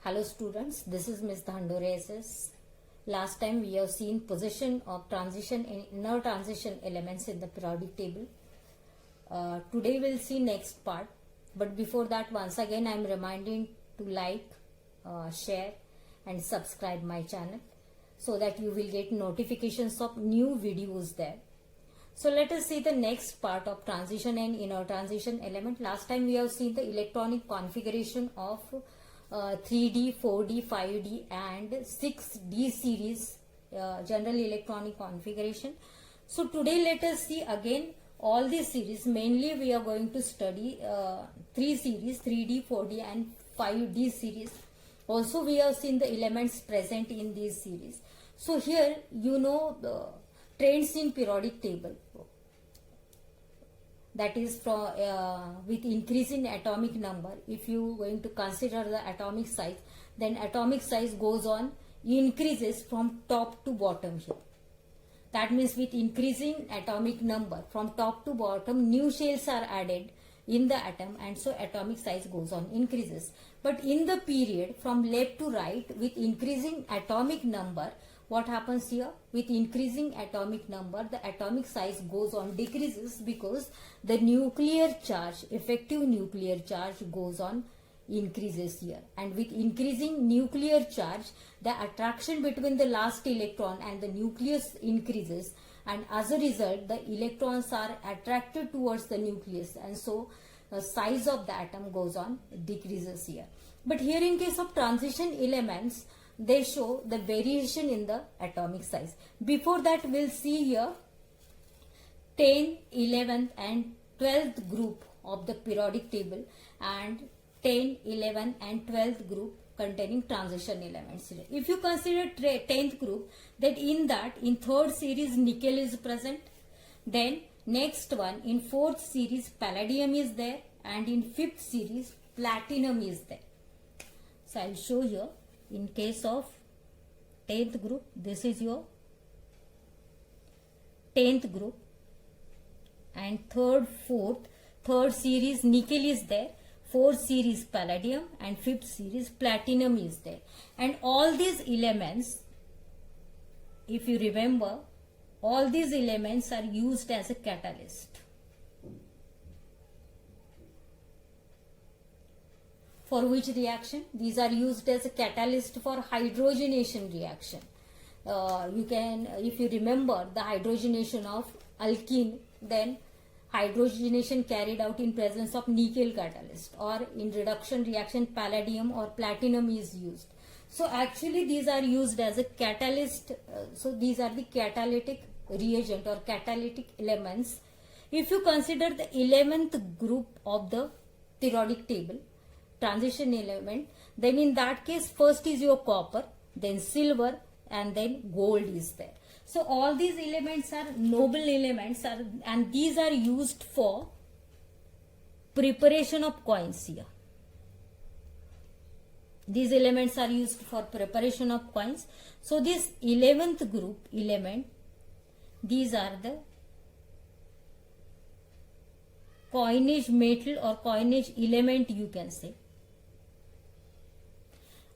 Hello students, this is Ms. Dhandore SS. Last time we have seen position of transition and inner transition elements in the periodic table. Today we'll see next part. But before that, once again I am reminding to like, share and subscribe my channel so that you will get notifications of new videos there. So let us see the next part of transition and inner transition element. Last time we have seen the electronic configuration of 3D, 4D, 5D and 6D series general electronic configuration. So today let us see again all these series. Mainly we are going to study 3 series, 3D, 4D and 5D series. Also we have seen the elements present in these series. So here you know the trends in periodic table, that is from with increase in atomic number. If you going to consider the atomic size, then atomic size goes on increases from top to bottom here. That means with increasing atomic number from top to bottom, new shells are added in the atom and so atomic size goes on increases. But in the period from left to right, with increasing atomic number, what happens here? With increasing atomic number, the atomic size goes on decreases because the nuclear charge, effective nuclear charge goes on increases here. And with increasing nuclear charge, the attraction between the last electron and the nucleus increases, and as a result the electrons are attracted towards the nucleus, and so the size of the atom goes on decreases here. But here in case of transition elements, they show the variation in the atomic size. Before that, we'll see here 10th, 11th and 12th group of the periodic table, and 10, 11 and 12th group containing transition elements. If you consider 10th group, that in 3rd series nickel is present. Then next one, in 4th series palladium is there, and in 5th series platinum is there. So I'll show here. In case of 10th group, this is your 10th group, and 3rd, 4th, 3rd series nickel is there, 4th series palladium and 5th series platinum is there. And all these elements, if you remember, all these elements are used as a catalyst. For which reaction? These are used as a catalyst for hydrogenation reaction. You can, if you remember the hydrogenation of alkene, then hydrogenation carried out in presence of nickel catalyst, or in reduction reaction palladium or platinum is used. So actually these are used as a catalyst. So these are the catalytic reagent or catalytic elements. If you consider the 11th group of the periodic table, transition element, then in that case first is your copper, then silver and then gold is there. So all these elements are noble elements, and these are used for preparation of coins here. These elements are used for preparation of coins. So this 11th group element, these are the coinage metal or coinage element you can say.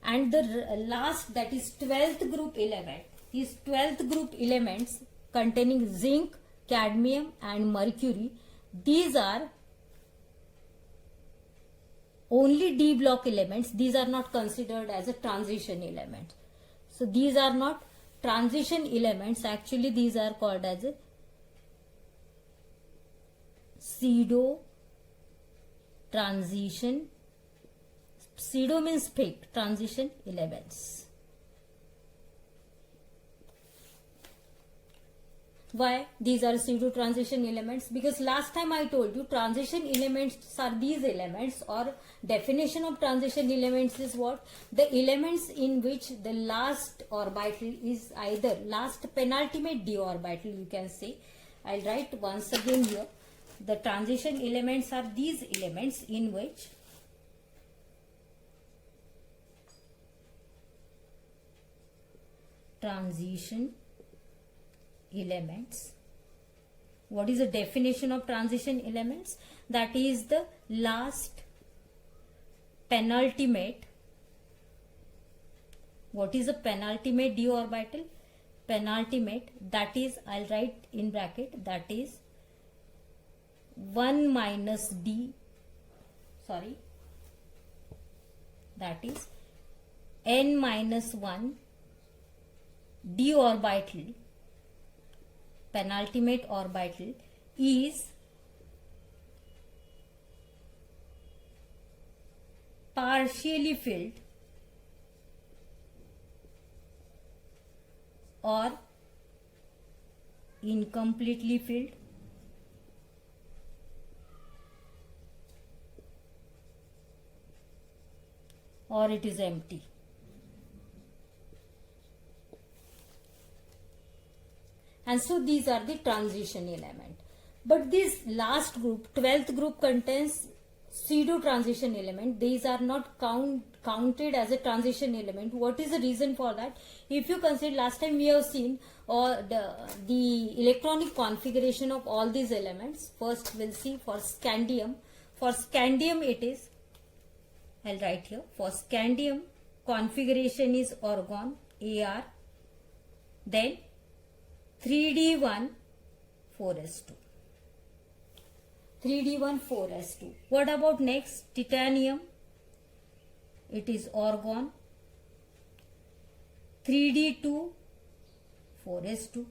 And the last, that is 12th group element. These 12th group elements containing zinc, cadmium and mercury, these are only D block elements. These are not considered as a transition element. So these are not transition elements. Actually these are called as a pseudo transition. Pseudo means fake transition elements. Why these are pseudo transition elements? Because last time I told you transition elements are these elements, or definition of transition elements is what? The elements in which the last orbital is either last penultimate d orbital, you can say. I'll write once again here. The transition elements are these elements in which transition elements. What is the definition of transition elements? That is the last penultimate What is a penultimate d orbital? Penultimate, that is, I'll write in bracket, that is 1 minus d, sorry, that is n minus 1 d orbital, penultimate orbital, is partially filled or incompletely filled, or it is empty. And so these are the transition element. But this last group, 12th group, contains pseudo transition element. These are not counted as a transition element. What is the reason for that? If you consider, last time we have seen the electronic configuration of all these elements. First we'll see for scandium. For scandium it is, I'll write here, for scandium configuration is orgon, Ar, then 3d1 4s2. 3d1 4s2. What about next? Titanium. It is orgon, 3d2 4s2.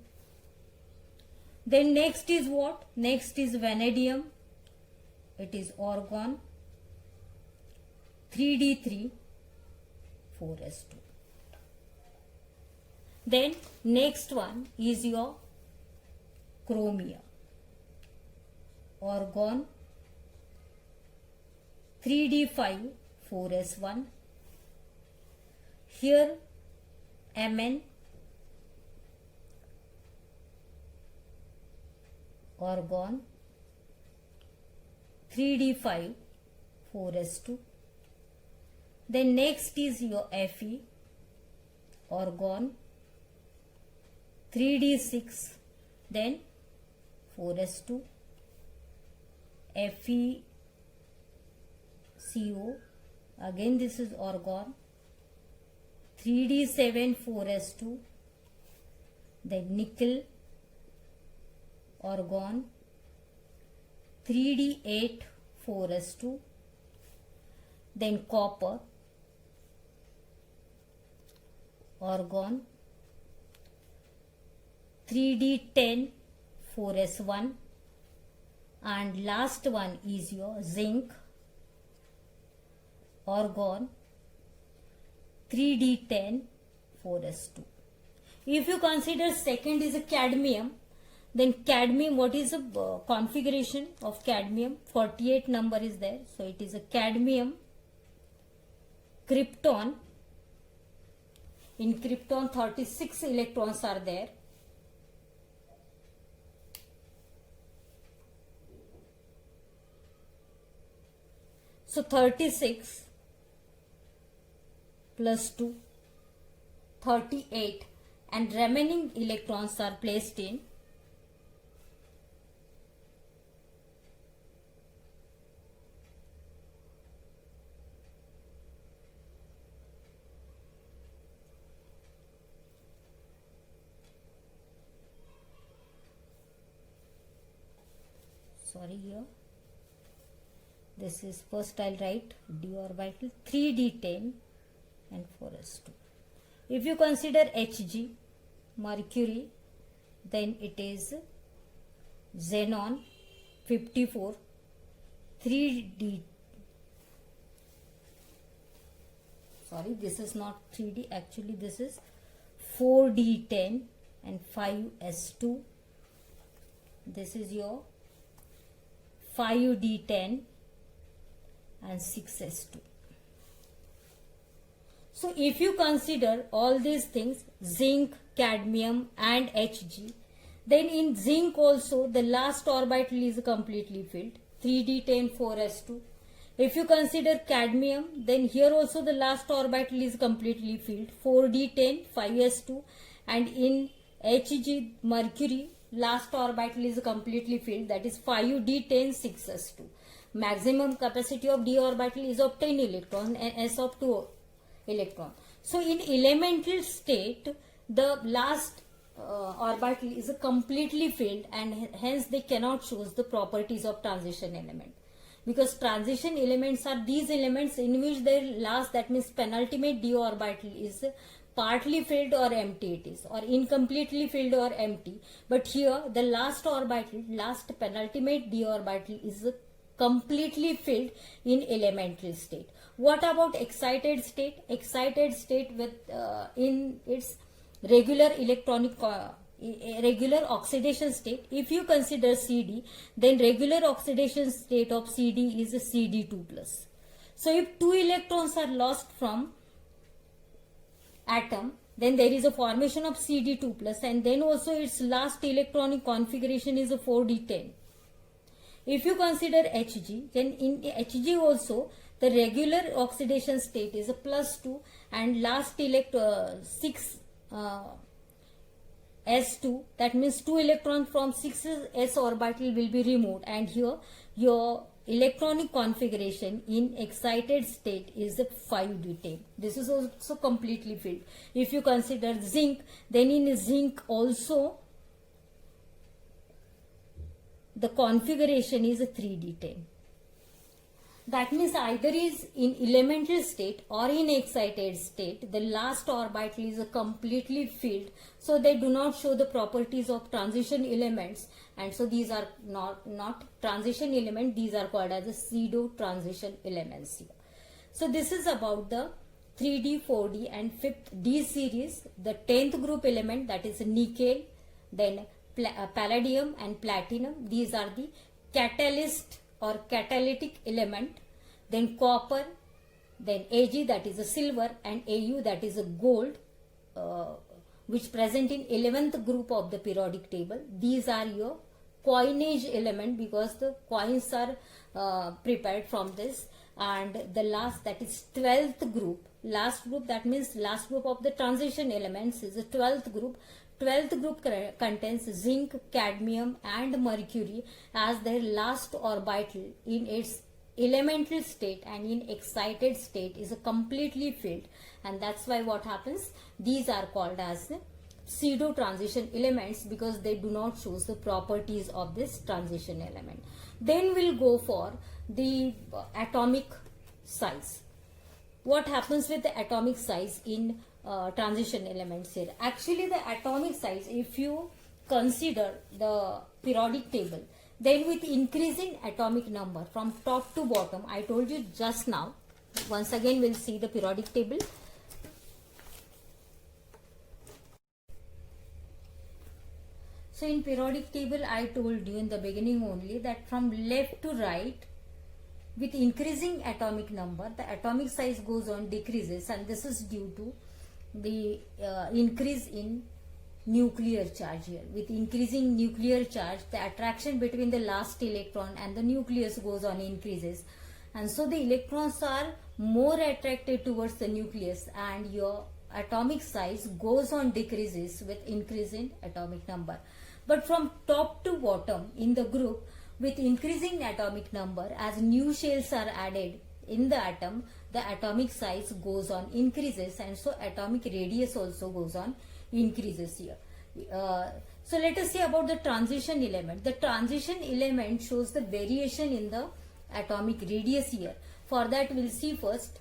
Then next is what? Next is vanadium. It is orgon, 3d3 4s2. Then next one is your chromium, orgon, 3d5 4s1. Here Mn, orgon, 3d5 4s2. Then next is your Fe, orgon, 3d6, then 4s2, FeCO, again this is orgon, 3d7 4s2, then nickel, orgon, 3d8 4s2, then copper, orgon, 3d10 4s1, and last one is your zinc, orgon, 3d10 4s2. If you consider second is a cadmium, then cadmium, what is the configuration of cadmium? 48 number is there, so it is a cadmium krypton. In krypton 36 electrons are there. So 36 plus 2, 38, and remaining electrons are placed in here. This is first I'll write d orbital, 3d10 and 4s2. If you consider Hg, mercury, then it is xenon 54, 3d, sorry, this is not 3d, actually this is 4d10 and 5s2. This is your 5d10 and 6s2. So if you consider all these things, zinc, cadmium and Hg, then in zinc also the last orbital is completely filled, 3d10 4s2. If you consider cadmium, then here also the last orbital is completely filled, 4d10 5s2, and in Hg, mercury, last orbital is completely filled, that is 5d10 6s2. Maximum capacity of d orbital is of 10 electrons and s of 2 electron. So in elemental state, the last orbital is completely filled, and hence they cannot show the properties of transition element, because transition elements are these elements in which their last, that means penultimate d orbital, is partly filled or empty it is, or incompletely filled or empty. But here the last orbital, last penultimate d orbital, is completely filled in elemental state. What about excited state? Excited state with in its regular regular oxidation state, if you consider CD, then regular oxidation state of CD is a CD2+. So if 2 electrons are lost from atom, then there is a formation of CD2+, and then also its last electronic configuration is a 4d10. If you consider Hg, then in Hg also the regular oxidation state is a +2, and last 6 S2, that means 2 electrons from 6s orbital will be removed, and here your electronic configuration in excited state is a 5d10. This is also completely filled. If you consider zinc, then in zinc also the configuration is a 3d10. That means either is in elemental state or in excited state, the last orbital is completely filled, so they do not show the properties of transition elements, and so these are not transition element, these are called as a pseudo transition elements here. So this is about the 3d, 4d and 5th d series. The 10th group element, that is nickel, then palladium and platinum, these are the catalyst or catalytic element, then copper, then Ag, that is a silver, and Au, that is a gold, which present in 11th group of the periodic table. These are your coinage element, because the coins are prepared from this. And the last, that is 12th group, last group, that means last group of the transition elements is the 12th group. 12th group contains zinc, cadmium and mercury as their last orbital in its elemental state, and in excited state is completely filled, and that's why what happens, these are called as pseudo transition elements, because they do not show the properties of this transition element. Then we'll go for the atomic size. What happens with the atomic size in transition elements here? Actually, the atomic size, if you consider the periodic table, then with increasing atomic number from top to bottom, I told you just now, once again we'll see the periodic table. So in periodic table, I told you in the beginning only that from left to right, with increasing atomic number, the atomic size goes on decreases, and this is due to the increase in nuclear charge here. With increasing nuclear charge, the attraction between the last electron and the nucleus goes on increases, and so the electrons are more attracted towards the nucleus, and your atomic size goes on decreases with increase in atomic number. But from top to bottom in the group, with increasing atomic number, as new shells are added in the atom, the atomic size goes on increases, and so atomic radius also goes on increases here. So let us see about the transition element. The transition element shows the variation in the atomic radius here. For that, we'll see first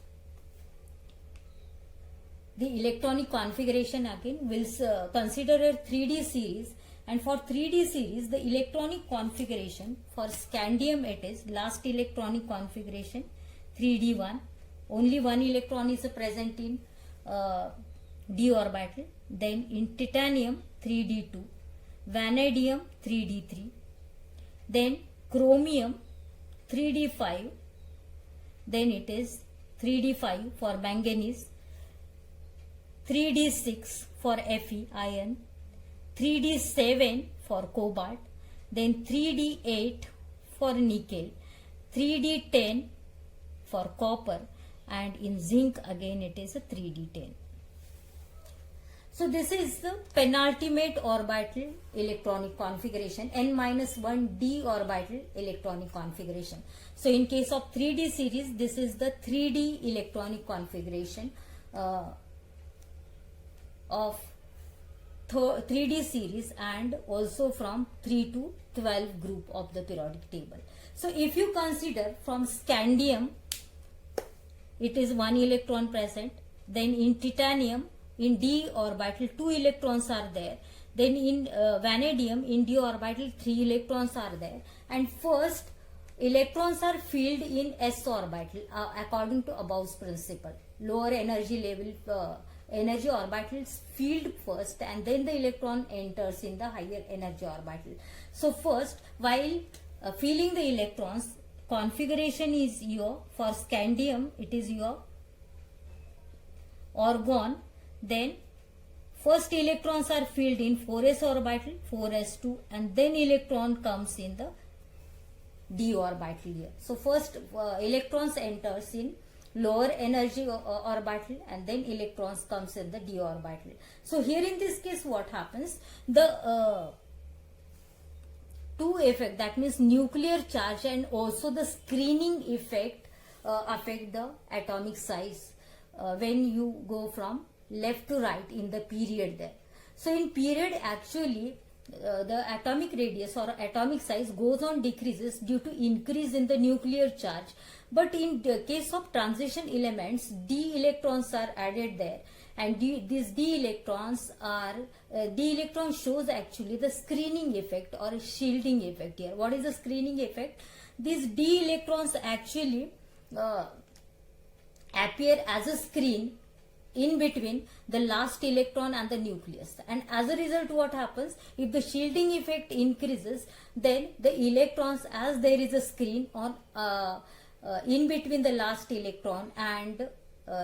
the electronic configuration again. We'll consider a 3D series, and for 3D series, the electronic configuration for scandium, it is last electronic configuration 3D1. Only one electron is present in d orbital. Then in titanium 3D2, vanadium 3D3, then chromium 3D5, then it is 3D5 for manganese, 3D6 for Fe iron, 3D7 for cobalt, then 3D8 for nickel, 3D10 for copper, and in zinc again it is a 3D10. So this is the penultimate orbital electronic configuration, n-1 d orbital electronic configuration. So in case of 3D series, this is the 3D electronic configuration of 3D series and also from 3 to 12 group of the periodic table. So if you consider from scandium, it is 1 electron present. Then in titanium, in d orbital 2 electrons are there. Then in vanadium, in d orbital 3 electrons are there. And first electrons are filled in s orbital according to Abou's principle. Lower energy level energy orbitals filled first, and then the electron enters in the higher energy orbital. So first, while filling the electrons, configuration is your, for scandium it is your orgon. Then first electrons are filled in 4s orbital, 4s2, and then electron comes in the d orbital here. So first electrons enters in lower energy orbital, and then electrons comes in the d orbital. So here in this case what happens, the two effect, that means nuclear charge and also the screening effect affect the atomic size when you go from left to right in the period there. So in period actually the atomic radius or atomic size goes on decreases due to increase in the nuclear charge. But in the case of transition elements, d electrons are added there, and these d electrons shows actually the screening effect or shielding effect here. What is the screening effect? These d electrons actually appear as a screen in between the last electron and the nucleus, and as a result what happens, if the shielding effect increases, then the electrons, as there is a screen on in between the last electron and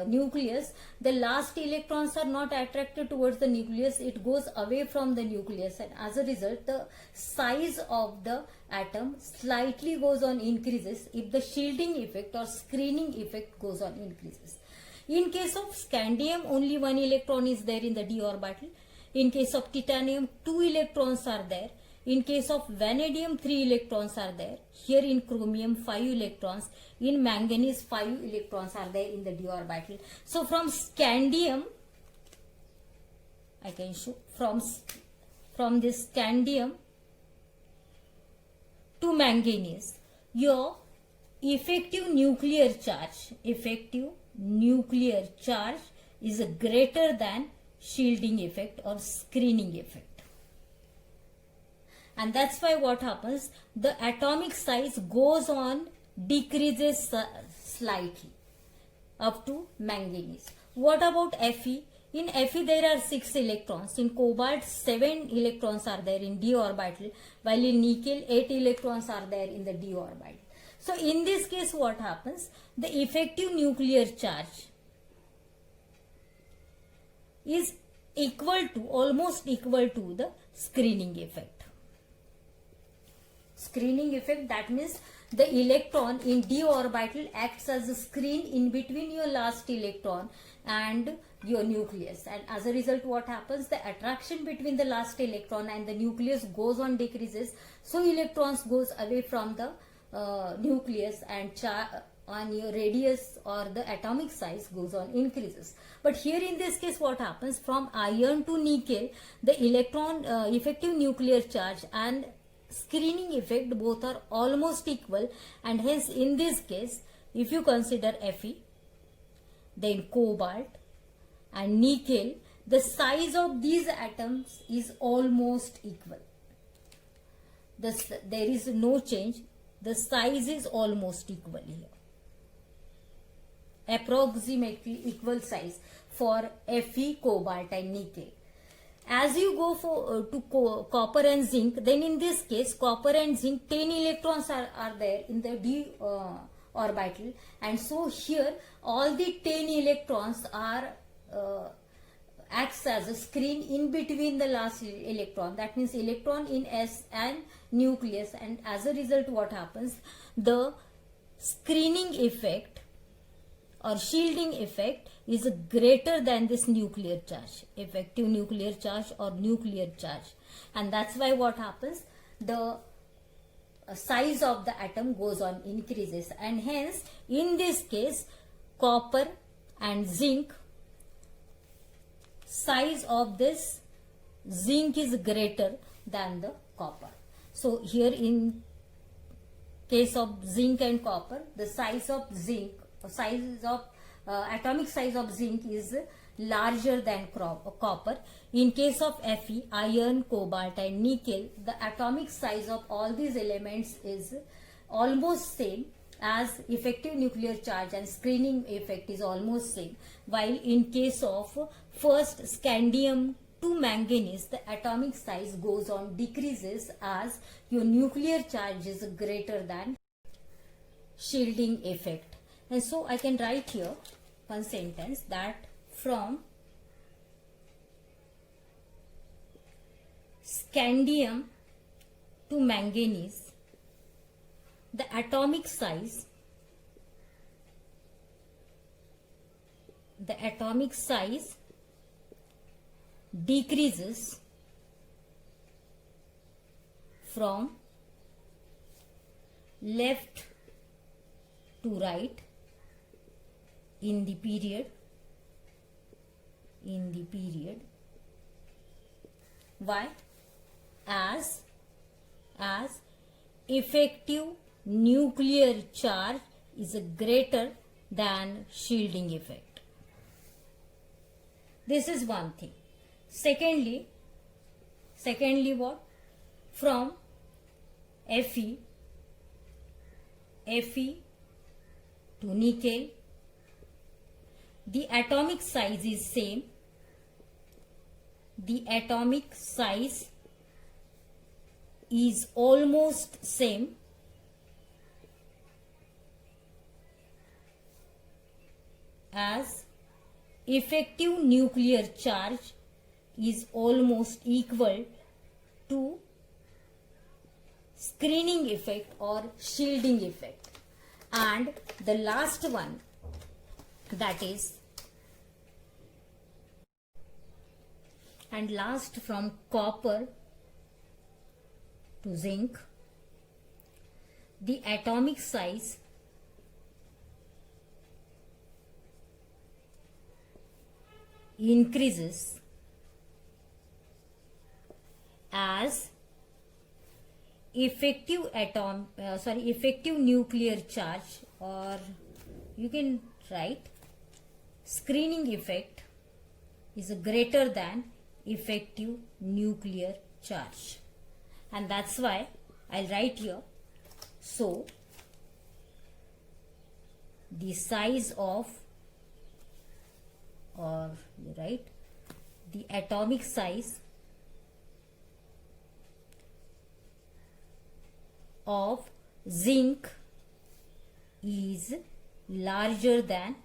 nucleus, the last electrons are not attracted towards the nucleus, it goes away from the nucleus, and as a result the size of the atom slightly goes on increases if the shielding effect or screening effect goes on increases. In case of scandium, only 1 electron is there in the d orbital. In case of titanium, 2 electrons are there. In case of vanadium, 3 electrons are there. Here in chromium, 5 electrons. In manganese, 5 electrons are there in the d orbital. So from scandium, I can show from this scandium to manganese, your effective nuclear charge is greater than shielding effect or screening effect. And that's why what happens, the atomic size goes on decreases slightly up to manganese. What about Fe? In Fe there are 6 electrons. In cobalt 7 electrons are there in d orbital, while in nickel 8 electrons are there in the d orbital. So in this case what happens, the effective nuclear charge is almost equal to the screening effect. Screening effect, that means the electron in d orbital acts as a screen in between your last electron and your nucleus, and as a result what happens, the attraction between the last electron and the nucleus goes on decreases, so electrons goes away from the nucleus, and on your radius or the atomic size goes on increases. But here in this case what happens, from iron to nickel, the electron effective nuclear charge and screening effect both are almost equal, and hence in this case if you consider Fe, then cobalt and nickel, the size of these atoms is almost equal. There is no change. The size is almost equal here. Approximately equal size for Fe, cobalt and nickel. As you go for to copper and zinc, then in this case copper and zinc 10 electrons are there in the d orbital, and so here all the 10 electrons are acts as a screen in between the last electron, that means electron in s and nucleus, and as a result what happens, the screening effect or shielding effect is greater than this nuclear charge, effective nuclear charge or nuclear charge, and that's why what happens, the size of the atom goes on increases, and hence in this case copper and zinc size of this zinc is greater than the copper. So here in case of zinc and copper, the size of zinc, atomic size of zinc is larger than copper. In case of Fe, iron, cobalt and nickel, the atomic size of all these elements is almost same, as effective nuclear charge and screening effect is almost same, while in case of first scandium to manganese, the atomic size goes on decreases as your nuclear charge is greater than shielding effect. And so I can write here one sentence that from scandium to manganese, the atomic size decreases from left to right in the period why? As effective nuclear charge is greater than shielding effect. This is one thing. Secondly what? From Fe to nickel, the atomic size is same. The atomic size is almost same as effective nuclear charge is almost equal to screening effect or shielding effect. And the last one, that is, and last from copper to zinc, the atomic size increases as effective nuclear charge, or you can write screening effect is greater than effective nuclear charge. And that's why I'll write here, so the size of, or you write the atomic size of zinc is larger than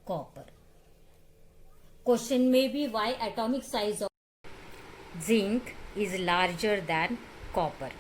copper. Question may be, why atomic size of zinc is larger than copper?